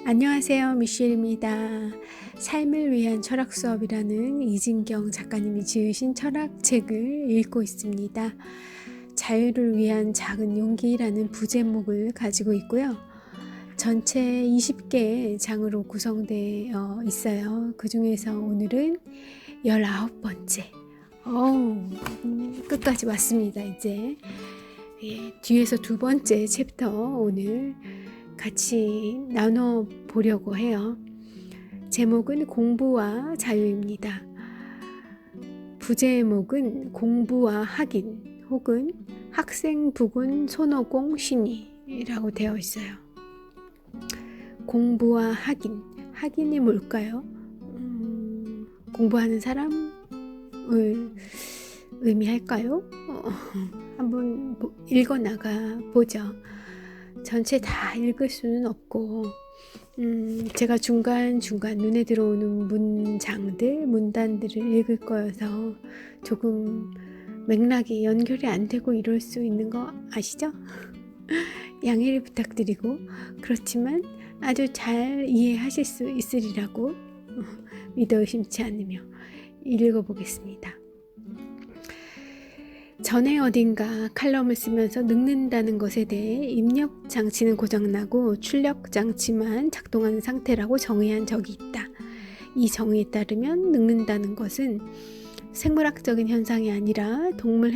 안녕하세요. 미셸입니다. 삶을 위한 철학 수업이라는 이진경 작가님이 지으신 철학책을 읽고 있습니다. 자유를 위한 작은 용기라는 부제목을 가지고 있고요. 전체 20개의 장으로 구성되어 있어요. 그 중에서 오늘은 19번째. 끝까지 왔습니다. 이제 뒤에서 두 번째 챕터 오늘 같이 나눠보려고 해요. 제목은 공부와 자유입니다. 부제목은 공부와 학인 혹은 학생 부군 손오공 신이라고 되어 있어요. 공부와 학인, 학인이 뭘까요? 공부하는 사람을 의미할까요? 한번 읽어나가 보죠. 전체 다 읽을 수는 없고 제가 중간중간 눈에 들어오는 문단들을 읽을 거여서 조금 맥락이 연결이 안 되고 이럴 수 있는 거 아시죠? 양해를 부탁드리고, 그렇지만 아주 잘 이해하실 수 있으리라고 믿어 의심치 않으며 읽어보겠습니다. 전에 어딘가 칼럼을 쓰면서 늙는다는 것에 대해 입력 장치는 고장나고 출력 장치만 작동하는 상태라고 정의한 적이 있다. 이 정의에 따르면 늙는다는 것은 생물학적인 현상이 아니라 동물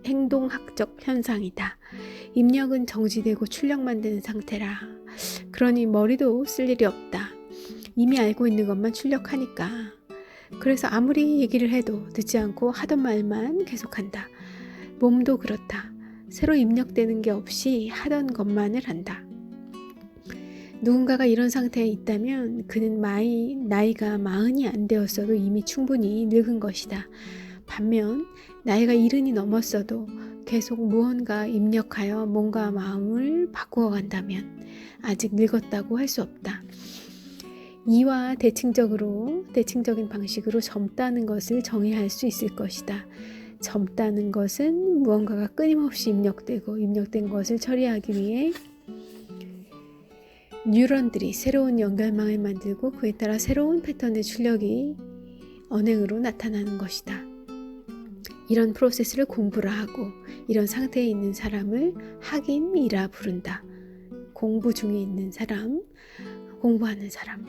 행동학적 현상이다. 입력은 정지되고 출력만 되는 상태라. 그러니 머리도 쓸 일이 없다. 이미 알고 있는 것만 출력하니까. 그래서 아무리 얘기를 해도 듣지 않고 하던 말만 계속한다. 몸도 그렇다. 새로 입력되는 게 없이 하던 것만을 한다. 누군가가 이런 상태에 있다면 그는 나이가 40이 안 되었어도 이미 충분히 늙은 것이다. 반면 나이가 70이 넘었어도 계속 무언가 입력하여 뭔가 마음을 바꾸어 간다면 아직 늙었다고 할 수 없다. 이와 대칭적인 방식으로 젊다는 것을 정의할 수 있을 것이다. 젊다는 것은 무언가가 끊임없이 입력된 것을 처리하기 위해 뉴런들이 새로운 연결망을 만들고 그에 따라 새로운 패턴의 출력이 언행으로 나타나는 것이다. 이런 프로세스를 공부라 하고 이런 상태에 있는 사람을 학인이라 부른다. 공부 중에 있는 사람, 공부하는 사람.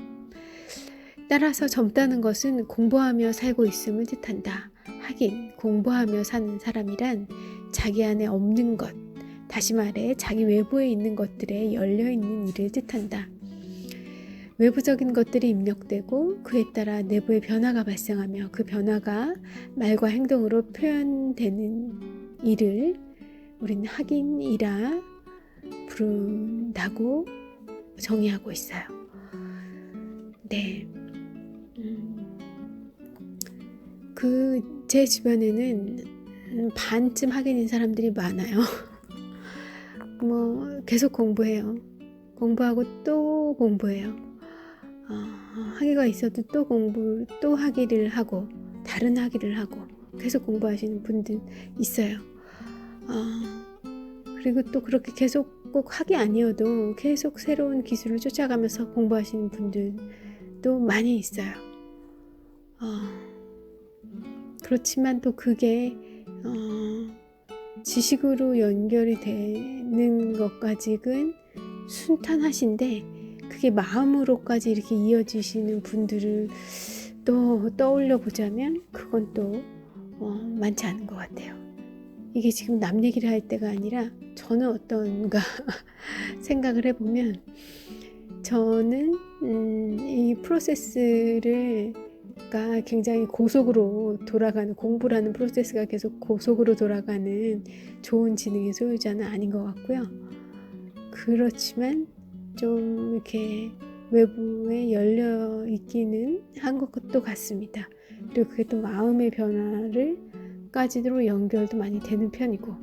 따라서 젊다는 것은 공부하며 살고 있음을 뜻한다. 하긴 공부하며 사는 사람이란 자기 안에 없는 것, 다시 말해 자기 외부에 있는 것들에 열려있는 일을 뜻한다. 외부적인 것들이 입력되고 그에 따라 내부의 변화가 발생하며 그 변화가 말과 행동으로 표현되는 일을 우리는 학인이라 부른다고 정의하고 있어요. 네. 제 주변에는 반쯤 학인인 사람들이 많아요. 계속 공부해요. 공부하고 또 공부해요. 학위가 있어도 또 학위를 하고 다른 학위를 하고 계속 공부하시는 분들 있어요. 그리고 또 그렇게 계속 꼭 학위 아니어도 계속 새로운 기술을 쫓아가면서 공부하시는 분들도 많이 있어요. 그렇지만 또 그게 지식으로 연결이 되는 것까지는 순탄하신데 그게 마음으로까지 이렇게 이어지시는 분들을 또 떠올려 보자면 그건 또 많지 않은 것 같아요. 이게 지금 남 얘기를 할 때가 아니라 저는 어떤가 생각을 해보면 저는 이 프로세스가 굉장히 고속으로 돌아가는, 공부라는 프로세스가 계속 고속으로 돌아가는 좋은 지능의 소유자는 아닌 것 같고요. 그렇지만 좀 이렇게 외부에 열려 있기는 한 것도 같습니다. 그리고 그게 또 마음의 변화를까지도 연결도 많이 되는 편이고,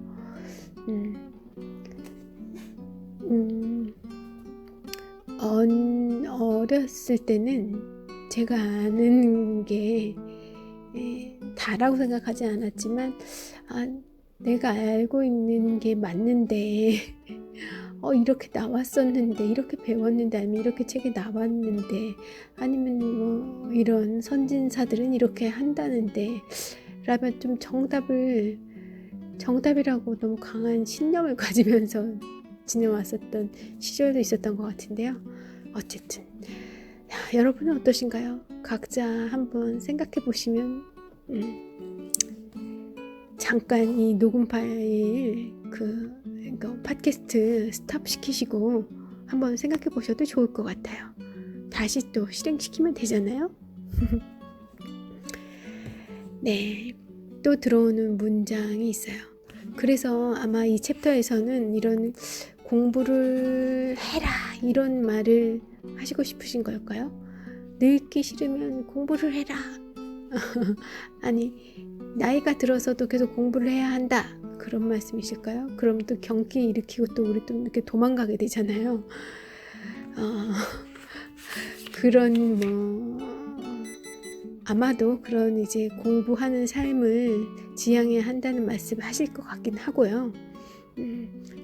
어렸을 때는 제가 아는 게 다라고 생각하지 않았지만 내가 알고 있는 게 맞는데 이렇게 나왔었는데, 이렇게 배웠는데, 아니면 이렇게 책에 나왔는데, 아니면 뭐 이런 선진사들은 이렇게 한다는데 라면 좀 정답이라고 너무 강한 신념을 가지면서 지내왔었던 시절도 있었던 것 같은데요. 어쨌든 여러분은 어떠신가요? 각자 한번 생각해 보시면 잠깐 이 녹음 파일 그러니까 팟캐스트 스탑 시키시고 한번 생각해 보셔도 좋을 것 같아요. 다시 또 실행시키면 되잖아요. 네, 또 들어오는 문장이 있어요. 그래서 아마 이 챕터에서는 이런 공부를 해라 이런 말을 하시고 싶으신 걸까요? 늙기 싫으면 공부를 해라. 아니, 나이가 들어서도 계속 공부를 해야 한다 그런 말씀이실까요? 그럼 또 경기 일으키고 또 우리 또 이렇게 도망가게 되잖아요. 그런 아마도 그런 이제 공부하는 삶을 지향해야 한다는 말씀을 하실 것 같긴 하고요.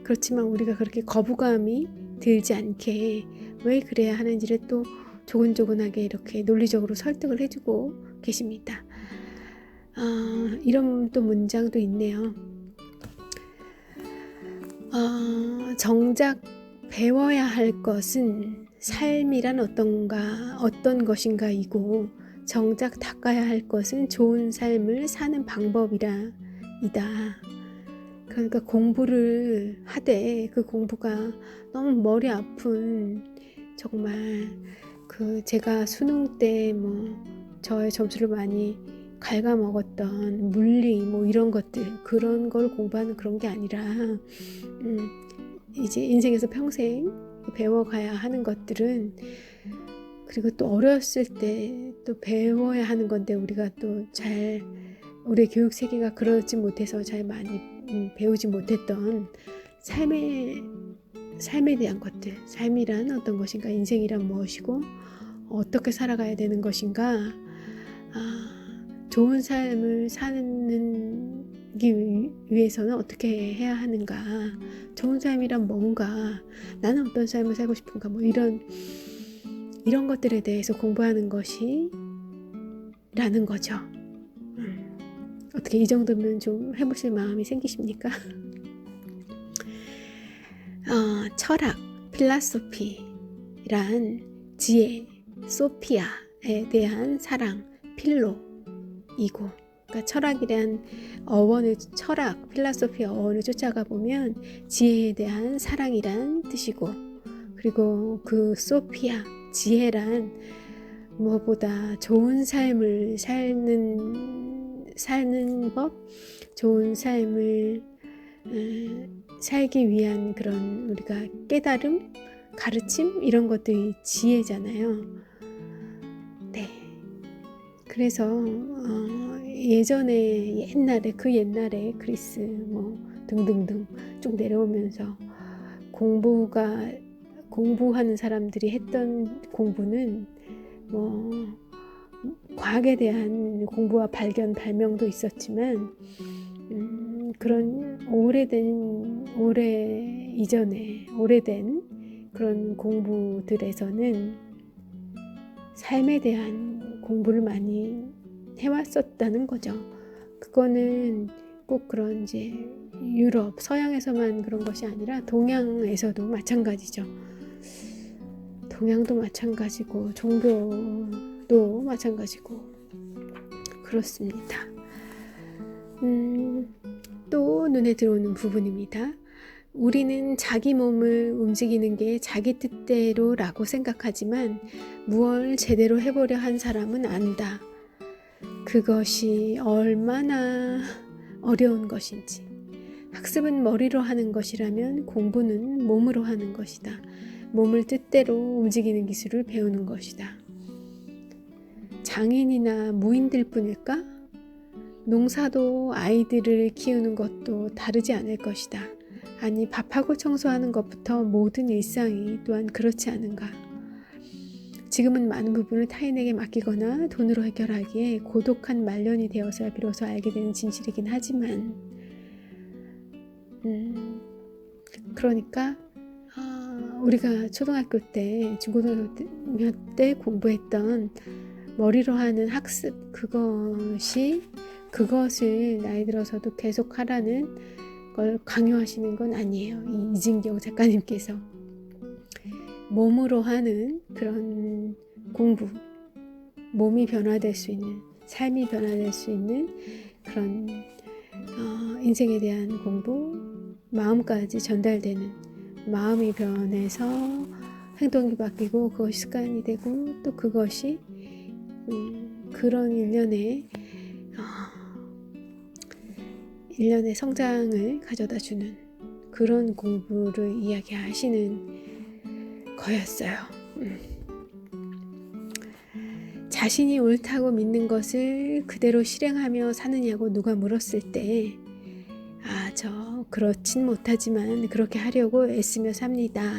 그렇지만 우리가 그렇게 거부감이 들지 않게 왜 그래야 하는지를 또 조근조근하게 이렇게 논리적으로 설득을 해주고 계십니다. 이런 또 문장도 있네요. 정작 배워야 할 것은 삶이란 어떤 것인가 이고 정작 닦아야 할 것은 좋은 삶을 사는 방법이다. 그러니까 공부를 하되 그 공부가 너무 머리 아픈 정말 제가 수능 때 저의 점수를 많이 갉아먹었던 물리 이런 것들 그런 걸 공부하는 그런 게 아니라 이제 인생에서 평생 배워가야 하는 것들은 그리고 또 어렸을 때 또 배워야 하는 건데 우리가 또 우리의 교육 세계가 그러지 못해서 잘 많이 배우지 못했던 삶에 대한 것들, 삶이란 어떤 것인가, 인생이란 무엇이고 어떻게 살아가야 되는 것인가, 좋은 삶을 사기 위해서는 어떻게 해야 하는가, 좋은 삶이란 뭔가, 나는 어떤 삶을 살고 싶은가, 이런 것들에 대해서 공부하는 것이 라는 거죠. 어떻게 이 정도면 좀 해보실 마음이 생기십니까? 철학, 필라소피란 지혜, 소피아에 대한 사랑, 필로이고, 그러니까 철학이란 철학, 필라소피 어원을 쫓아가 보면 지혜에 대한 사랑이란 뜻이고, 그리고 그 소피아, 지혜란 무엇보다 좋은 삶을 사는 법, 좋은 삶을 살기 위한 그런 우리가 깨달음, 가르침 이런 것들이 지혜잖아요. 네. 그래서 옛날에 그리스 등등등 쭉 내려오면서 공부하는 사람들이 했던 공부는 과학에 대한 공부와 발명도 있었지만 그런 오래된 그런 공부들에서는 삶에 대한 공부를 많이 해왔었다는 거죠. 그거는 꼭 그런 이제 유럽, 서양에서만 그런 것이 아니라 동양에서도 마찬가지죠. 동양도 마찬가지고 종교도 마찬가지고 그렇습니다. 또 눈에 들어오는 부분입니다. 우리는 자기 몸을 움직이는 게 자기 뜻대로라고 생각하지만 무엇을 제대로 해보려 한 사람은 안다. 그것이 얼마나 어려운 것인지. 학습은 머리로 하는 것이라면 공부는 몸으로 하는 것이다. 몸을 뜻대로 움직이는 기술을 배우는 것이다. 장인이나 무인들 뿐일까? 농사도 아이들을 키우는 것도 다르지 않을 것이다. 아니, 밥하고 청소하는 것부터 모든 일상이 또한 그렇지 않은가? 지금은 많은 부분을 타인에게 맡기거나 돈으로 해결하기에 고독한 말년이 되어서야 비로소 알게 되는 진실이긴 하지만 그러니까 우리가 초등학교 때, 중고등학교 때 공부했던 머리로 하는 학습, 그것을 나이 들어서도 계속 하라는 걸 강요하시는 건 아니에요. 이진경 작가님께서 몸으로 하는 그런 공부, 몸이 변화될 수 있는, 삶이 변화될 수 있는 그런 인생에 대한 공부, 마음까지 전달되는, 마음이 변해서 행동이 바뀌고 그것이 습관이 되고 또 그것이 그런 일련의 성장을 가져다 주는 그런 공부를 이야기하시는 거였어요. 자신이 옳다고 믿는 것을 그대로 실행하며 사느냐고 누가 물었을 때, 저 그렇진 못하지만 그렇게 하려고 애쓰며 삽니다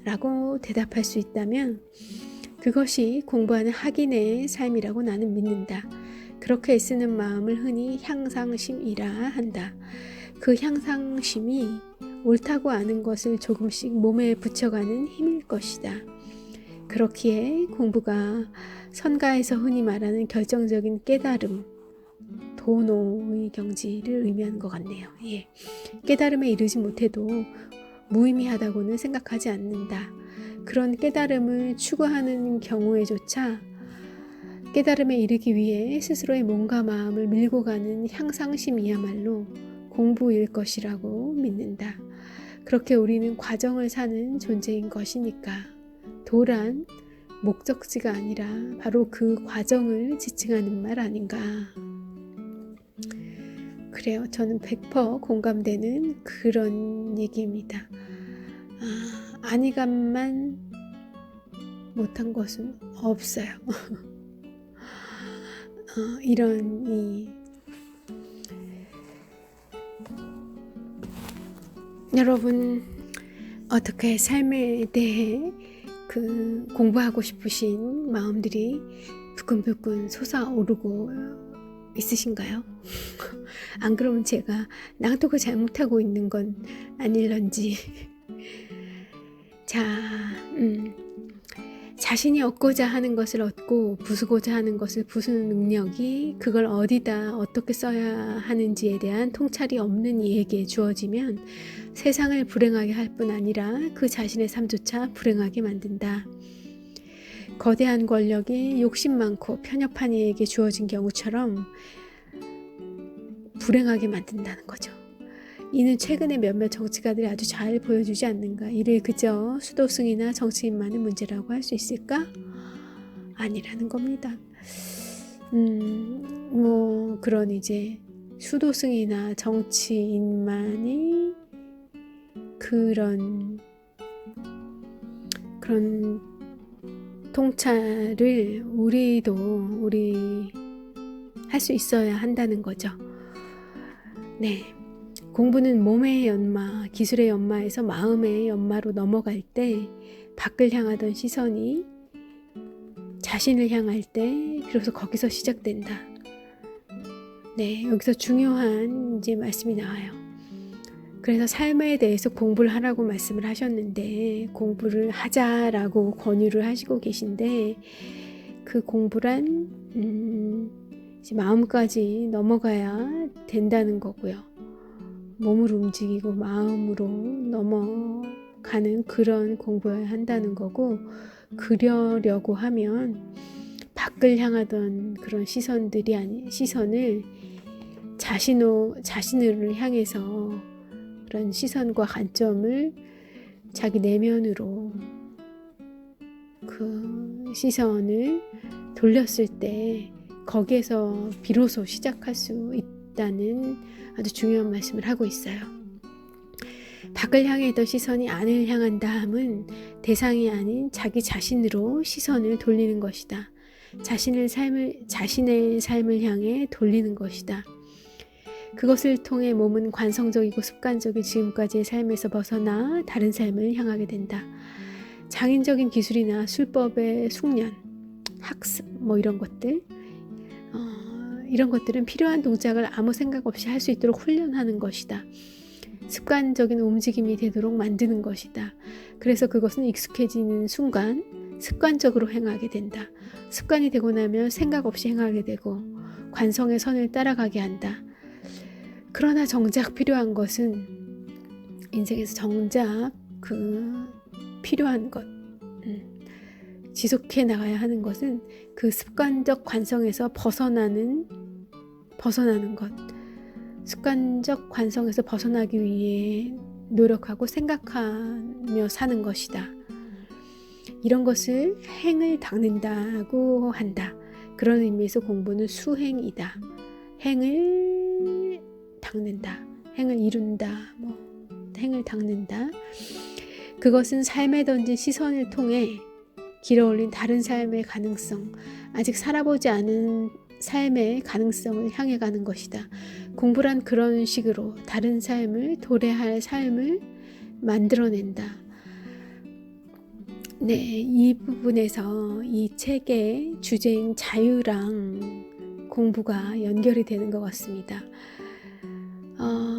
라고 대답할 수 있다면 그것이 공부하는 학인의 삶이라고 나는 믿는다. 그렇게 애쓰는 마음을 흔히 향상심이라 한다. 그 향상심이 옳다고 아는 것을 조금씩 몸에 붙여가는 힘일 것이다. 그렇기에 공부가 선가에서 흔히 말하는 결정적인 깨달음, 도노의 경지를 의미하는 것 같네요. 예. 깨달음에 이르지 못해도 무의미하다고는 생각하지 않는다. 그런 깨달음을 추구하는 경우에조차 깨달음에 이르기 위해 스스로의 몸과 마음을 밀고 가는 향상심이야말로 공부일 것이라고 믿는다. 그렇게 우리는 과정을 사는 존재인 것이니까 도란 목적지가 아니라 바로 그 과정을 지칭하는 말 아닌가. 그래요. 저는 100% 공감되는 그런 얘기입니다. 안이감만 못한 것은 없어요. 이런 여러분 어떻게 삶에 대해 공부하고 싶으신 마음들이 부끈부끈 솟아오르고 있으신가요? 안 그러면 제가 낭독을 잘못하고 있는 건 아닐런지. 자, 자신이 얻고자 하는 것을 얻고 부수고자 하는 것을 부수는 능력이 그걸 어디다 어떻게 써야 하는지에 대한 통찰이 없는 이에게 주어지면 세상을 불행하게 할 뿐 아니라 그 자신의 삶조차 불행하게 만든다. 거대한 권력이 욕심 많고 편협한 이에게 주어진 경우처럼 불행하게 만든다는 거죠. 이는 최근에 몇몇 정치가들이 아주 잘 보여주지 않는가. 이를 그저 수도승이나 정치인만의 문제라고 할 수 있을까? 아니라는 겁니다. 그런 이제 수도승이나 정치인만이 그런 통찰을 우리 할 수 있어야 한다는 거죠. 네. 공부는 몸의 연마, 기술의 연마에서 마음의 연마로 넘어갈 때 밖을 향하던 시선이 자신을 향할 때 비로소 거기서 시작된다. 네, 여기서 중요한 이제 말씀이 나와요. 그래서 삶에 대해서 공부를 하라고 말씀을 하셨는데 공부를 하자라고 권유를 하시고 계신데 그 공부란 이제 마음까지 넘어가야 된다는 거고요. 몸을 움직이고 마음으로 넘어가는 그런 공부여야 한다는 거고 그러려고 하면 밖을 향하던 그런 시선을 자신을 향해서 그런 시선과 관점을 자기 내면으로 그 시선을 돌렸을 때 거기에서 비로소 시작할 수 있다는 아주 중요한 말씀을 하고 있어요. 밖을 향해 있던 시선이 안을 향한다 함은 대상이 아닌 자기 자신으로 시선을 돌리는 것이다. 자신의 삶을 향해 돌리는 것이다. 그것을 통해 몸은 관성적이고 습관적인 지금까지의 삶에서 벗어나 다른 삶을 향하게 된다. 장인적인 기술이나 술법의 숙련, 학습 이런 것들은 필요한 동작을 아무 생각 없이 할 수 있도록 훈련하는 것이다. 습관적인 움직임이 되도록 만드는 것이다. 그래서 그것은 익숙해지는 순간 습관적으로 행하게 된다. 습관이 되고 나면 생각 없이 행하게 되고 관성의 선을 따라가게 한다. 그러나 정작 필요한 것은 인생에서 정작 필요한 것, 지속해 나가야 하는 것은 그 습관적 관성에서 벗어나는 것. 습관적 관성에서 벗어나기 위해 노력하고 생각하며 사는 것이다. 이런 것을 행을 닦는다고 한다. 그런 의미에서 공부는 수행이다. 행을 닦는다. 행을 이룬다. 행을 닦는다. 그것은 삶에 던진 시선을 통해 길어올린 다른 삶의 가능성, 아직 살아보지 않은 삶의 가능성을 향해 가는 것이다. 공부란 그런 식으로 다른 삶을, 도래할 삶을 만들어낸다. 네, 이 부분에서 이 책의 주제인 자유랑 공부가 연결이 되는 것 같습니다.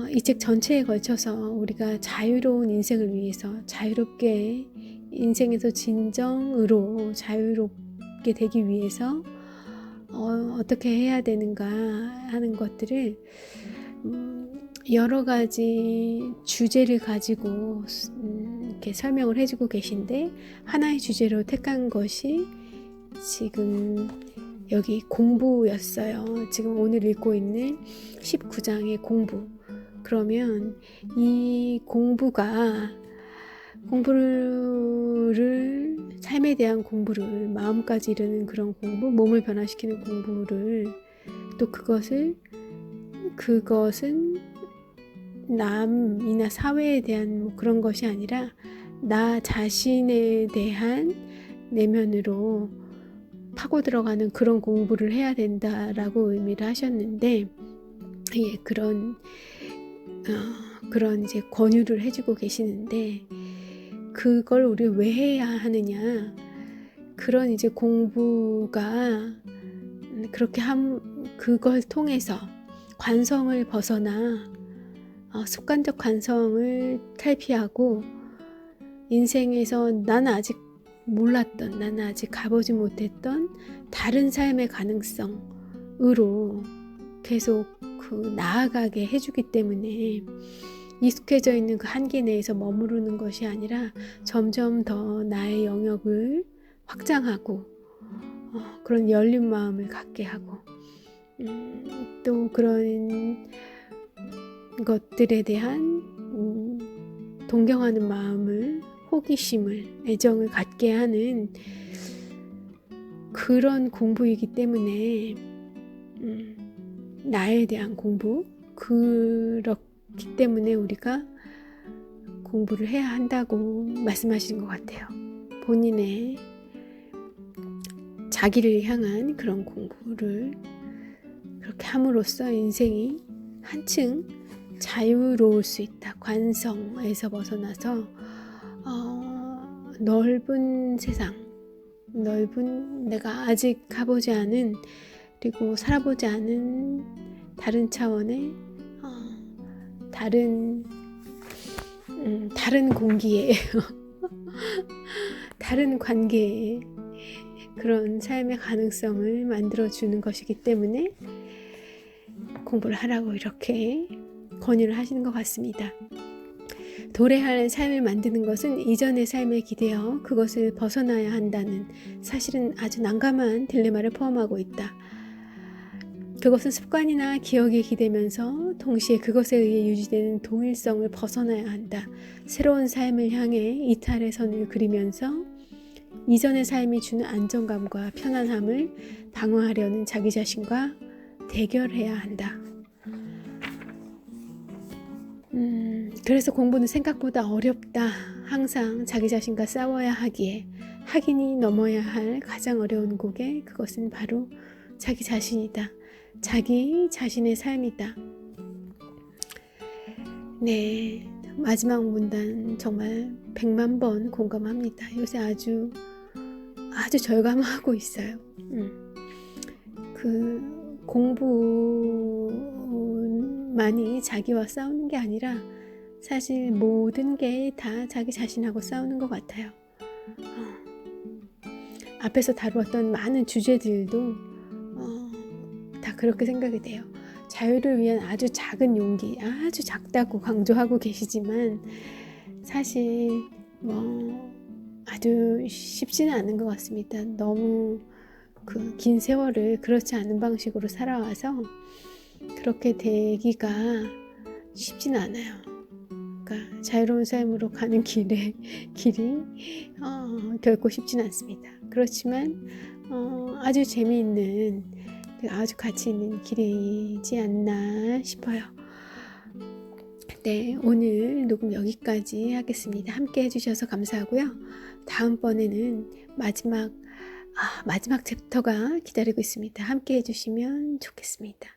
이 책 전체에 걸쳐서 우리가 자유로운 인생을 위해서 자유롭게 인생에서 진정으로 자유롭게 되기 위해서 어떻게 해야 되는가 하는 것들을 여러 가지 주제를 가지고 이렇게 설명을 해주고 계신데 하나의 주제로 택한 것이 지금 여기 공부였어요. 지금 오늘 읽고 있는 19장의 공부. 그러면 이 공부를 삶에 대한 공부를 마음까지 이르는 그런 공부, 몸을 변화시키는 공부를 또 그것은 남이나 사회에 대한 그런 것이 아니라 나 자신에 대한 내면으로 파고 들어가는 그런 공부를 해야 된다라고 의미를 하셨는데, 그런 이제 권유를 해주고 계시는데, 그걸 우리 왜 해야 하느냐? 그런 이제 공부가 그렇게 그걸 통해서 관성을 벗어나 습관적 관성을 탈피하고 인생에서 나는 아직 몰랐던, 나는 아직 가보지 못했던 다른 삶의 가능성으로 계속 나아가게 해주기 때문에 익숙해져 있는 그 한계 내에서 머무르는 것이 아니라 점점 더 나의 영역을 확장하고 그런 열린 마음을 갖게 하고 또 그런 것들에 대한 동경하는 마음을, 호기심을, 애정을 갖게 하는 그런 공부이기 때문에 나에 대한 공부, 그렇기 때문에 우리가 공부를 해야 한다고 말씀하시는 것 같아요. 본인의 자기를 향한 그런 공부를 그렇게 함으로써 인생이 한층 자유로울 수 있다. 관성에서 벗어나서 넓은 세상, 넓은 내가 아직 가보지 않은 그리고 살아보지 않은 다른 차원의 다른 공기에 다른 관계에 그런 삶의 가능성을 만들어주는 것이기 때문에 공부를 하라고 이렇게 권유를 하시는 것 같습니다. 도래할 삶을 만드는 것은 이전의 삶에 기대어 그것을 벗어나야 한다는 사실은 아주 난감한 딜레마를 포함하고 있다. 그것은 습관이나 기억에 기대면서 동시에 그것에 의해 유지되는 동일성을 벗어나야 한다. 새로운 삶을 향해 이탈의 선을 그리면서 이전의 삶이 주는 안정감과 편안함을 방어하려는 자기 자신과 대결해야 한다. 그래서 공부는 생각보다 어렵다. 항상 자기 자신과 싸워야 하기에 확인이 넘어야 할 가장 어려운 곡에 그것은 바로 자기 자신이다. 자기 자신의 삶이다. 네, 마지막 문단 정말 100만 번 공감합니다. 요새 아주 절감하고 있어요. 공부만이 자기와 싸우는 게 아니라 사실 모든 게 다 자기 자신하고 싸우는 것 같아요. 앞에서 다루었던 많은 주제들도 다 그렇게 생각이 돼요. 자유를 위한 아주 작은 용기, 아주 작다고 강조하고 계시지만 사실 아주 쉽지는 않은 것 같습니다. 너무 그 긴 세월을 그렇지 않은 방식으로 살아와서 그렇게 되기가 쉽지는 않아요. 그러니까 자유로운 삶으로 가는 길이 결코 쉽지는 않습니다. 그렇지만 아주 재미있는, 아주 가치 있는 길이지 않나 싶어요. 네, 오늘 녹음 여기까지 하겠습니다. 함께 해주셔서 감사하고요. 다음번에는 마지막 챕터가 기다리고 있습니다. 함께 해주시면 좋겠습니다.